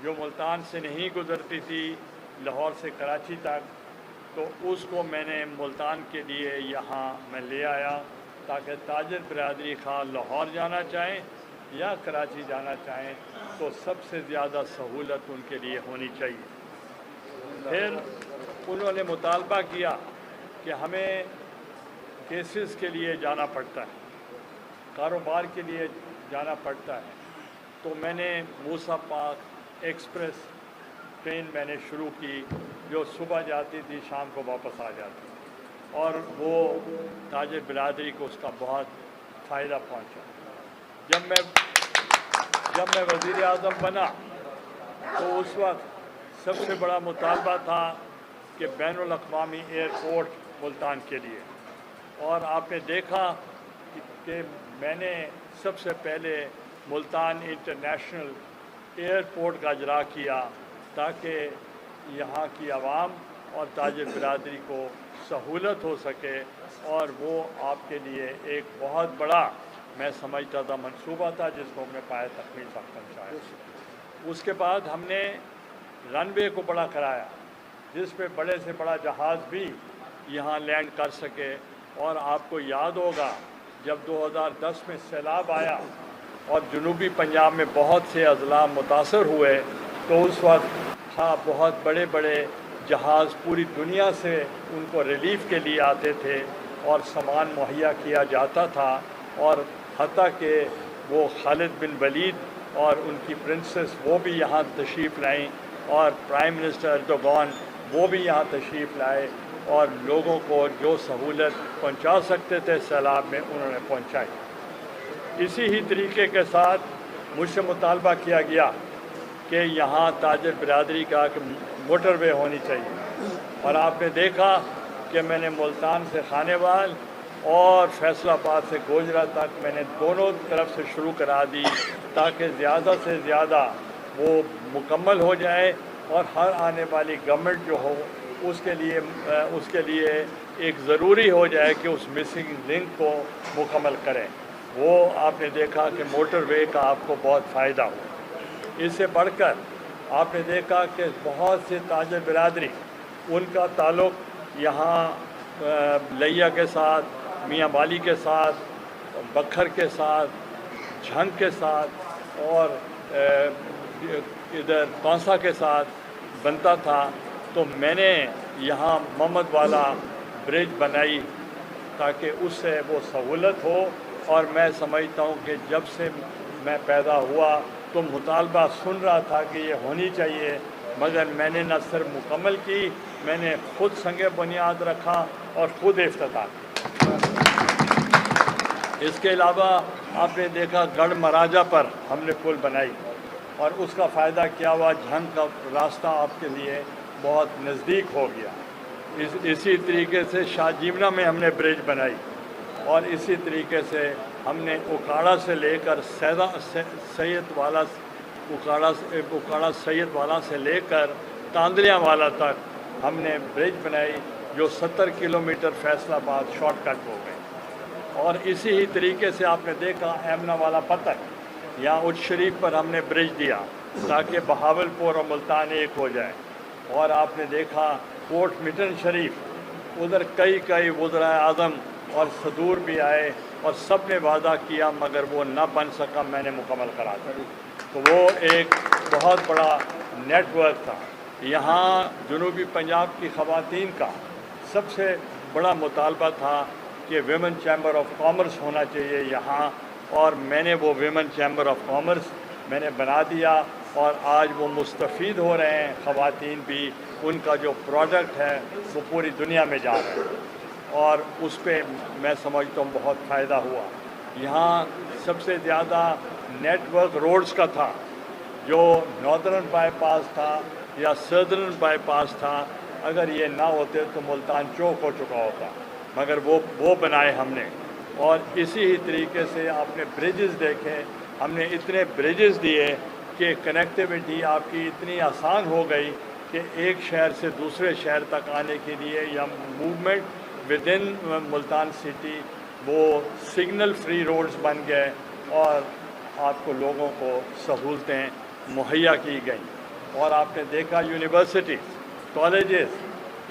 جو ملتان سے نہیں گزرتی تھی لاہور سے کراچی تک، تو اس کو میں نے ملتان کے لیے یہاں میں لے آیا تاکہ تاجر برادری خواہ لاہور جانا چاہیں یا کراچی جانا چاہیں تو سب سے زیادہ سہولت ان کے لیے ہونی چاہیے۔ پھر انہوں نے مطالبہ کیا کہ ہمیں کیسز کے لیے جانا پڑتا ہے، کاروبار کے لیے جانا پڑتا ہے، تو میں نے موسیٰ پاک ایکسپریس ٹرین میں نے شروع کی جو صبح جاتی تھی شام کو واپس آ جاتی، اور وہ تاجر برادری کو اس کا بہت فائدہ پہنچا۔ جب میں وزیر اعظم بنا تو اس وقت سب سے بڑا مطالبہ تھا کہ بین الاقوامی ایئرپورٹ ملتان کے لیے، اور آپ نے دیکھا کہ میں نے سب سے پہلے ملتان انٹرنیشنل ایئرپورٹ کا اجرا کیا تاکہ یہاں کی عوام اور تاجر برادری کو سہولت ہو سکے، اور وہ آپ کے لیے ایک بہت بڑا میں سمجھتا تھا منصوبہ تھا جس کو ہم نے پائے تکمیل تک پہنچایا۔ اس کے بعد ہم نے رن وے کو بڑا کرایا جس پہ بڑے سے بڑا جہاز بھی یہاں لینڈ کر سکے، اور آپ کو یاد ہوگا جب 2010 میں سیلاب آیا اور جنوبی پنجاب میں بہت سے اضلاع متاثر ہوئے تو اس وقت بہت بڑے بڑے جہاز پوری دنیا سے ان کو ریلیف کے لیے آتے تھے اور سامان مہیا کیا جاتا تھا، اور حتیٰ کہ وہ خالد بن ولید اور ان کی پرنسس وہ بھی یہاں تشریف لائیں، اور پرائم منسٹر ایردوغان وہ بھی یہاں تشریف لائے، اور لوگوں کو جو سہولت پہنچا سکتے تھے سیلاب میں انہوں نے پہنچائی۔ اسی ہی طریقے کے ساتھ مجھ سے مطالبہ کیا گیا کہ یہاں تاجر برادری کا کہ موٹر وے ہونی چاہیے، اور آپ نے دیکھا کہ میں نے ملتان سے خانیوال اور فیصل آباد سے گوجرا تک میں نے دونوں طرف سے شروع کرا دی تاکہ زیادہ سے زیادہ وہ مکمل ہو جائے، اور ہر آنے والی گورنمنٹ جو ہو اس کے لیے ایک ضروری ہو جائے کہ اس مسنگ لنک کو مکمل کریں۔ وہ آپ نے دیکھا کہ موٹر وے کا آپ کو بہت فائدہ ہو۔ اس سے بڑھ کر آپ نے دیکھا کہ بہت سے تاجر برادری ان کا تعلق یہاں لیا کے ساتھ، میاں والی کے ساتھ، بکھر کے ساتھ، جھنگ کے ساتھ، اور ادھر پانسا کے ساتھ بنتا تھا، تو میں نے یہاں محمد والا برج بنائی تاکہ اس سے وہ سہولت ہو، اور میں سمجھتا ہوں کہ جب سے میں پیدا ہوا تو مطالبہ سن رہا تھا کہ یہ ہونی چاہیے، مگر میں نے نہ صرف مکمل کی، میں نے خود سنگ بنیاد رکھا اور خود افتتاح کیا۔ اس کے علاوہ آپ نے دیکھا گڑھ مہاراجہ پر ہم نے پل بنائی، اور اس کا فائدہ کیا ہوا، جھنگ کا راستہ آپ کے لیے بہت نزدیک ہو گیا۔ اسی طریقے سے شاہ جیمنا میں ہم نے برج بنائی، اور اسی طریقے سے ہم نے اکاڑا سے لے کر اکاڑا سید والا سے لے کر تاندلیاں والا تک ہم نے برج بنائی جو 70 کلومیٹر فیصل آباد شارٹ کٹ ہو گئے۔ اور اسی ہی طریقے سے آپ نے دیکھا ایمنا والا پتک یا اچ شریف پر ہم نے برج دیا تاکہ بہاولپور اور ملتان ایک ہو جائے۔ اور آپ نے دیکھا کوٹ مٹن شریف، ادھر کئی وزرائے اعظم اور صدور بھی آئے اور سب نے وعدہ کیا مگر وہ نہ بن سکا، میں نے مکمل کرا دیا۔ تو وہ ایک بہت بڑا نیٹ ورک تھا۔ یہاں جنوبی پنجاب کی خواتین کا سب سے بڑا مطالبہ تھا کہ ویمن چیمبر آف کامرس ہونا چاہیے یہاں، اور میں نے وہ ویمن چیمبر آف کامرس میں نے بنا دیا، اور آج وہ مستفید ہو رہے ہیں، خواتین بھی، ان کا جو پروڈکٹ ہے وہ پوری دنیا میں جا رہا ہے، اور اس پہ میں سمجھتا ہوں بہت فائدہ ہوا۔ یہاں سب سے زیادہ نیٹ ورک روڈز کا تھا، جو ناردرن بائی پاس تھا یا سدرن بائی پاس تھا، اگر یہ نہ ہوتے تو ملتان چوک ہو چکا ہوتا، مگر وہ بنائے ہم نے۔ اور اسی ہی طریقے سے آپ نے بریجز دیکھے، ہم نے اتنے بریجز دیے کہ کنیکٹیوٹی آپ کی اتنی آسان ہو گئی کہ ایک شہر سے دوسرے شہر تک آنے کے لیے یا movement with in Multan city وہ سگنل فری روڈز بن گئے، اور آپ کو لوگوں کو سہولتیں مہیا کی گئیں۔ اور آپ نے دیکھا یونیورسٹیز کالجز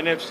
NFC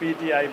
PTI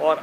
اور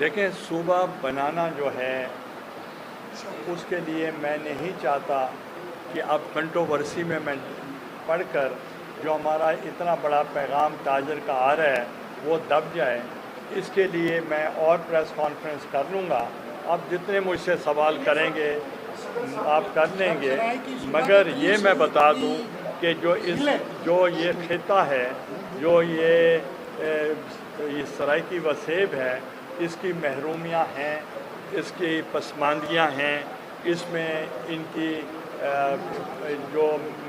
دیکھیں صوبہ بنانا جو ہے اس کے لیے میں نہیں چاہتا کہ اب کنٹروورسی میں پڑھ کر جو ہمارا اتنا بڑا پیغام تاجر کا آ رہا ہے وہ دب جائے. اس کے لیے میں اور پریس کانفرنس کر لوں گا. آپ جتنے مجھ سے سوال کریں گے آپ کر لیں گے, مگر یہ میں بتا دوں کہ جو یہ خطہ ہے, جو یہ سرائیکی وسیب ہے, اس کی محرومیاں ہیں, اس کی پسماندگیاں ہیں, اس میں ان کی جو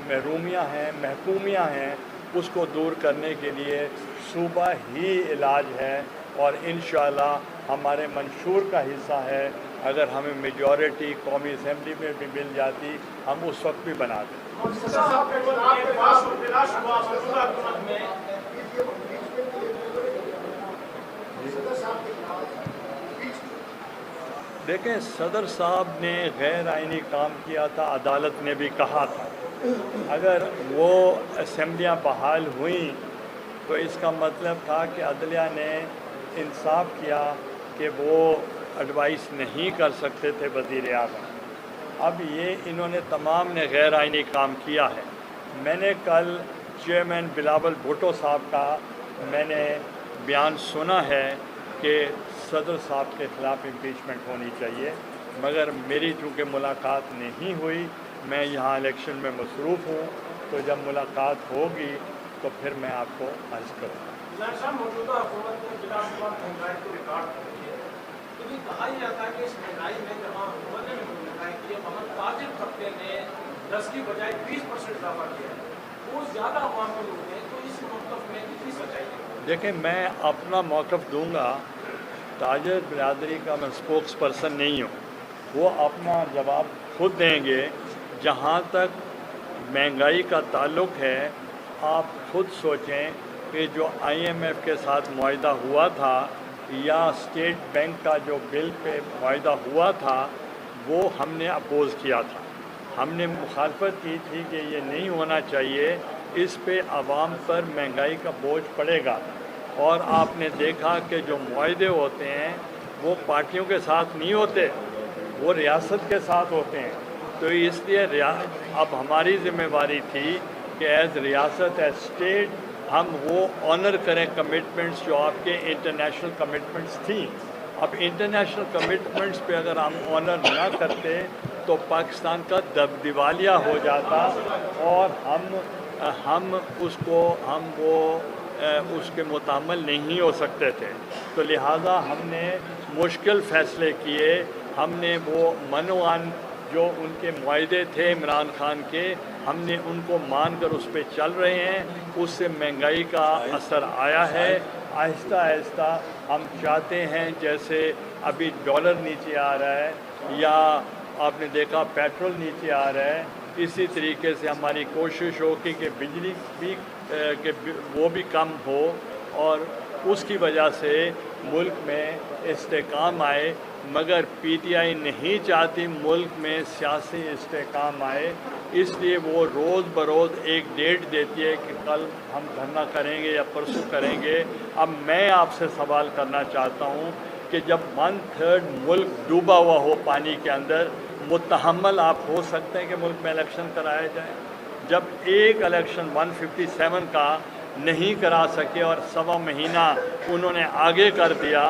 محرومیاں ہیں, محکومیاں ہیں, اس کو دور کرنے کے لیے صوبہ ہی علاج ہے. اور انشاءاللہ ہمارے منشور کا حصہ ہے. اگر ہمیں میجورٹی قومی اسمبلی میں بھی مل جاتی ہم اس وقت بھی بنا دیں. دیکھیں صدر صاحب نے غیر آئینی کام کیا تھا, عدالت نے بھی کہا تھا. اگر وہ اسمبلیاں بحال ہوئیں تو اس کا مطلب تھا کہ عدلیہ نے انصاف کیا کہ وہ ایڈوائس نہیں کر سکتے تھے وزیر اعظم. اب یہ انہوں نے تمام نے غیر آئینی کام کیا ہے. میں نے کل چیئرمین بلاول بھٹو صاحب کا میں نے بیان سنا ہے کہ صدر صاحب کے خلاف امپیچمنٹ ہونی چاہیے, مگر میری چونکہ ملاقات نہیں ہوئی, میں یہاں الیکشن میں مصروف ہوں, تو جب ملاقات ہوگی تو پھر میں آپ کو عرض کروں گا. موجودہ حکومت نے بلا شبہ مہنگائی کو ریکارڈ کر دیا ہے, لیکن کہا ہی جاتا ہے کہ اس مہنگائی میں جہاں حکومت نے مہنگائی کی ہے وہاں تاجر طبقے نے 10 کی بجائے 20% اضافہ کیا ہے, وہ زیادہ عوام کے لوگ ہیں, تو اس موقف میں کتنی سچائی ہے؟ دیکھیں میں اپنا موقف دوں گا, تاجر برادری کا میں اسپوکس پرسن نہیں ہوں, وہ اپنا جواب خود دیں گے. جہاں تک مہنگائی کا تعلق ہے آپ خود سوچیں کہ جو آئی ایم ایف کے ساتھ معاہدہ ہوا تھا یا اسٹیٹ بینک کا جو بل پہ معاہدہ ہوا تھا وہ ہم نے اپوز کیا تھا. ہم نے مخالفت کی تھی کہ یہ نہیں ہونا چاہیے, اس پہ عوام پر مہنگائی کا بوجھ پڑے گا. اور آپ نے دیکھا کہ جو معاہدے ہوتے ہیں وہ پارٹیوں کے ساتھ نہیں ہوتے, وہ ریاست کے ساتھ ہوتے ہیں. تو اس لیے اب ہماری ذمہ داری تھی کہ ایز ریاست ایز اسٹیٹ ہم وہ آنر کریں کمٹمنٹس جو آپ کے انٹرنیشنل کمٹمنٹس تھیں. اب انٹرنیشنل کمٹمنٹس پہ اگر ہم آنر نہ کرتے تو پاکستان کا دیوالیہ ہو جاتا اور ہم اس کے متعامل نہیں ہو سکتے تھے. تو لہٰذا ہم نے مشکل فیصلے کیے. ہم نے وہ منوان جو ان کے معاہدے تھے عمران خان کے, ہم نے ان کو مان کر اس پہ چل رہے ہیں. اس سے مہنگائی کا اثر آیا ہے. آہستہ آہستہ ہم چاہتے ہیں جیسے ابھی ڈالر نیچے آ رہا ہے یا آپ نے دیکھا پیٹرول نیچے آ رہا ہے, اسی طریقے سے ہماری کوشش ہو کہ بجلی بھی کہ وہ بھی کم ہو اور اس کی وجہ سے ملک میں استحکام آئے. مگر پی ٹی آئی نہیں چاہتی ملک میں سیاسی استحکام آئے, اس لیے وہ روز بروز ایک ڈیٹ دیتی ہے کہ کل ہم دھرنا کریں گے یا پرسوں کریں گے. اب میں آپ سے سوال کرنا چاہتا ہوں کہ جب 1/3 ملک ڈوبا ہوا ہو پانی کے اندر, متحمل آپ ہو سکتے ہیں کہ ملک میں الیکشن کرایا جائے؟ جب ایک الیکشن 157 کا نہیں کرا سکے اور 1.25 مہینہ انہوں نے آگے کر دیا,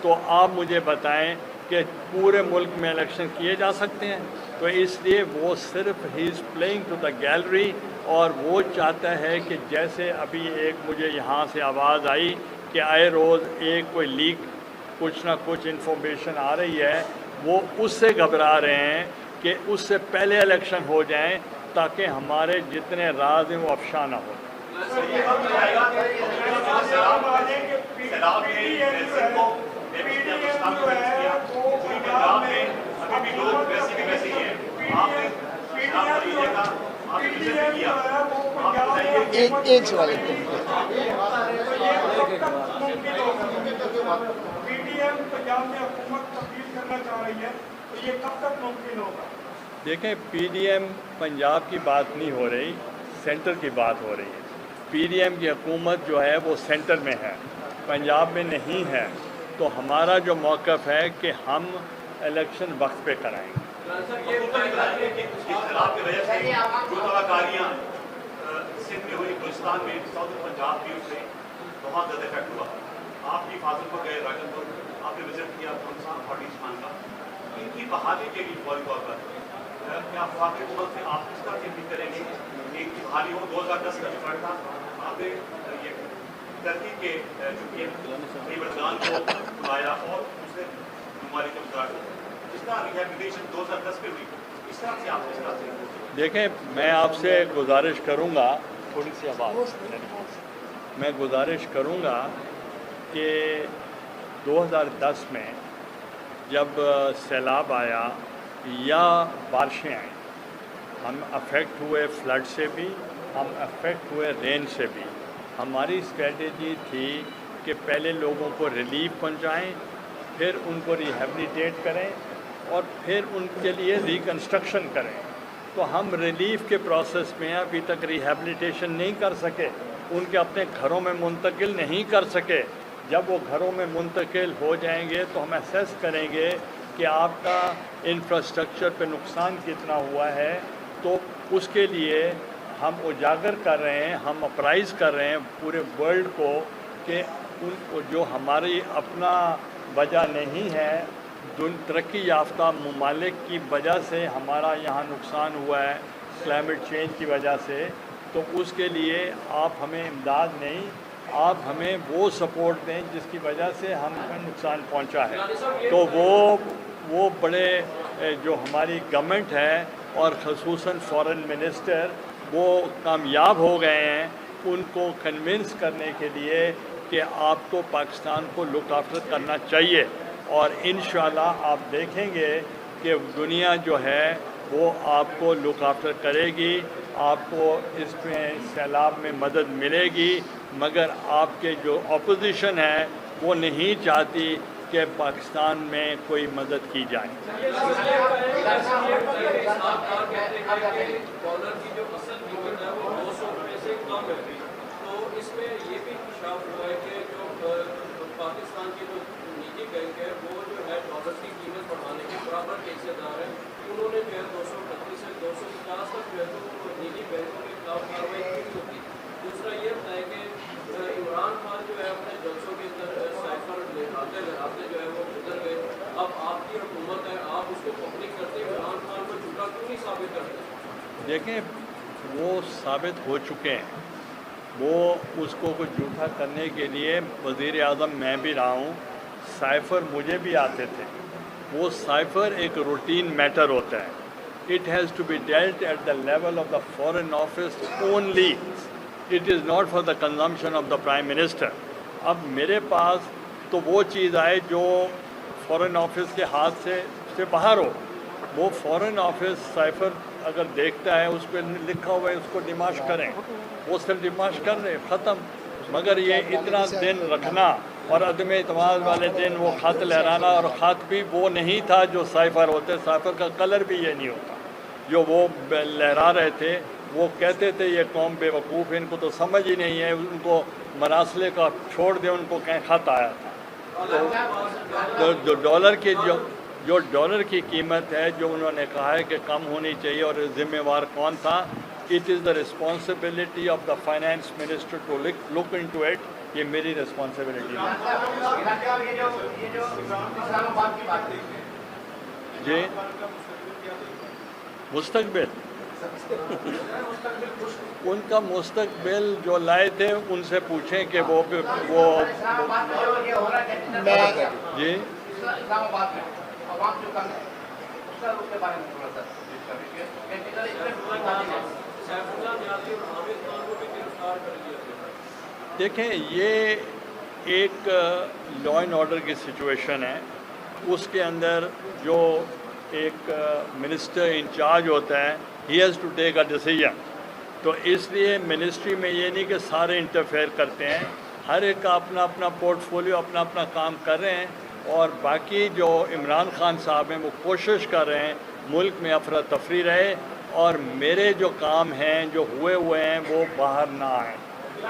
تو آپ مجھے بتائیں کہ پورے ملک میں الیکشن کیے جا سکتے ہیں؟ تو اس لیے وہ صرف ہی is playing to the gallery, اور وہ چاہتا ہے کہ جیسے ابھی ایک مجھے یہاں سے آواز آئی کہ آئے روز ایک کوئی لیک کچھ نہ کچھ انفارمیشن آ رہی ہے, وہ اس سے گھبرا رہے ہیں کہ اس سے پہلے الیکشن ہو جائیں تاکہ ہمارے جتنے راز ہیں وہ افشا نہ ہو. ایک سوال دیکھیں پی ڈی ایم پنجاب کی بات نہیں ہو رہی, سینٹر کی بات ہو رہی ہے. پی ڈی ایم کی حکومت جو ہے وہ سینٹر میں ہے, پنجاب میں نہیں ہے. تو ہمارا جو موقف ہے کہ ہم الیکشن وقت پہ کرائیں گے. اختلاف کی وجہ سے جو تباکاریاں سندھ میں ہوئی، بلوچستان میں، ساؤتھ پنجاب بھی اس سے بہت زیادہ افیکٹ ہوا. آپ بھی حفاظت پر گئے، راجن پور آپ نے وزٹ کیا پاکستان کا. ان کی بحالی کے لیے فوری طور پر کیا وفاقی حکومت سے آپ کس طرح سے امید کریں گے کہ ان کی بحالی ہو؟ 2010 کا ریکارڈ تھا، آپ نے یہ ترکی کے چونکہ بلدان کو بلایا اور دوسرے ممالک کے متعلق جس طرح ریہیبلیٹیشن 2010 پہ ہوئی، اس طرح سے آپ کس طرح سے؟ دیکھیں، میں آپ سے گزارش کروں گا، تھوڑی سی آواز میں گزارش کروں گا کہ 2010 میں جب سیلاب آیا یا بارشیں آئیں، ہم افیکٹ ہوئے فلڈ سے بھی، ہم افیکٹ ہوئے رین سے بھی. ہماری اسٹریٹجی تھی کہ پہلے لوگوں کو ریلیف پہنچائیں، پھر ان کو ریہیبلیٹیٹ کریں اور پھر ان کے لیے ریکنسٹرکشن کریں. تو ہم ریلیف کے پروسیس میں ابھی تک ریہیبلیٹیشن نہیں کر سکے، ان کے اپنے گھروں میں منتقل نہیں کر سکے. جب وہ گھروں میں منتقل ہو جائیں گے تو ہم اسیس کریں گے کہ آپ کا انفراسٹرکچر پہ نقصان کتنا ہوا ہے. تو اس کے لیے ہم اجاگر کر رہے ہیں، ہم اپرائز کر رہے ہیں پورے ورلڈ کو کہ ان کو جو ہماری اپنا وجہ نہیں ہے، ترقی یافتہ ممالک کی وجہ سے ہمارا یہاں نقصان ہوا ہے کلائمیٹ چینج کی وجہ سے. تو اس کے لیے آپ ہمیں امداد نہیں، آپ ہمیں وہ سپورٹ دیں جس کی وجہ سے ہم کو نقصان پہنچا ہے. تو وہ بڑے جو ہماری گورنمنٹ ہے اور خصوصاً فارن منسٹر وہ کامیاب ہو گئے ہیں ان کو کنونس کرنے کے لیے کہ آپ کو پاکستان کو لک آفٹر کرنا چاہیے. اور انشاءاللہ آپ دیکھیں گے کہ دنیا جو ہے وہ آپ کو لک آفٹر کرے گی، آپ کو اس میں سیلاب میں مدد ملے گی. مگر آپ کے جو اپوزیشن ہے وہ نہیں چاہتی کہ پاکستان میں کوئی مدد کی جائے. ڈالر کی جو اصل قیمت ہے وہ 200 روپے سے کم ہے. تو اس میں یہ بھی انکشاف ہوا ہے کہ جو پاکستان کی جو نجی بینک ہے وہ جو ہے ڈالر کی قیمت بڑھانے کے برابر کے حصے دار ہے. انہوں نے جو ہے 238 سے 250 تک جو ہے تو نجی بینکوں کے خلاف کارروائی کی ہوتی. دوسرا یہ ہوتا ہے کہ عمران خان جو ہے اپنے جلسوں کے اندر سائفر لہراتے جو ہے وہ گزر گئے. اب آپ کی حکومت ہے، آپ اس کو پبلک کرتے عمران خان کو جھوٹا کیوں نہیں ثابت کرتے؟ دیکھیں، وہ ثابت ہو چکے ہیں. وہ اس کو کچھ جھوٹا کرنے کے لیے وزیر اعظم میں بھی رہا ہوں، سائفر مجھے بھی آتے تھے. وہ سائفر ایک روٹین میٹر ہوتا ہے. It has to be dealt at the level of the foreign office only. It is not for the consumption of the Prime Minister. اب میرے پاس تو وہ چیز آئے جو فورن آفس کے ہاتھ سے باہر ہو. وہ فورن آفس سائفر اگر دیکھتا ہے اس پہ لکھا ہوا ہے اس کو ڈیماش کریں، وہ صرف ڈیماش کر رہے ختم. مگر یہ اتنا دن رکھنا اور عدم اعتماد والے دن وہ خط لہرانا، اور خط بھی وہ نہیں تھا جو سائفر ہوتے. سائفر کا کلر بھی یہ نہیں ہوتا جو وہ لہرا رہے تھے. وہ کہتے تھے یہ قوم بے وقوف ہے، ان کو تو سمجھ ہی نہیں ہے، ان کو مراسلے کا چھوڑ دے، ان کو کہیں خط آیا تھا. تو جو ڈالر کی قیمت ہے جو انہوں نے کہا ہے کہ کم ہونی چاہیے، اور ذمہ وار کون تھا؟ It is the responsibility of the finance minister to look into it. یہ میری رسپانسبلٹی ہے. جی، مستقبل ان کا مستقبل جو لائے تھے ان سے پوچھیں کہ وہ جی اسلام آباد میں عوام جو کم ہے اس کا اس کے بارے میں تھوڑا سا دیکھیں، یہ ایک لا اینڈ آرڈر کی سچویشن ہے. اس کے اندر جو ایک منسٹر انچارج ہوتا ہے، he has to take a decision. تو اس لیے منسٹری میں یہ نہیں کہ سارے انٹرفیئر کرتے ہیں، ہر ایک کا اپنا اپنا پورٹ فولیو اپنا اپنا کام کر رہے ہیں. اور باقی جو عمران خان صاحب ہیں وہ کوشش کر رہے ہیں ملک میں افراتفری رہے، اور میرے جو کام ہیں جو ہوئے ہیں وہ باہر نہ آئیں. جب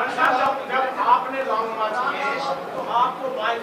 آپ نے تو آپ کو باعث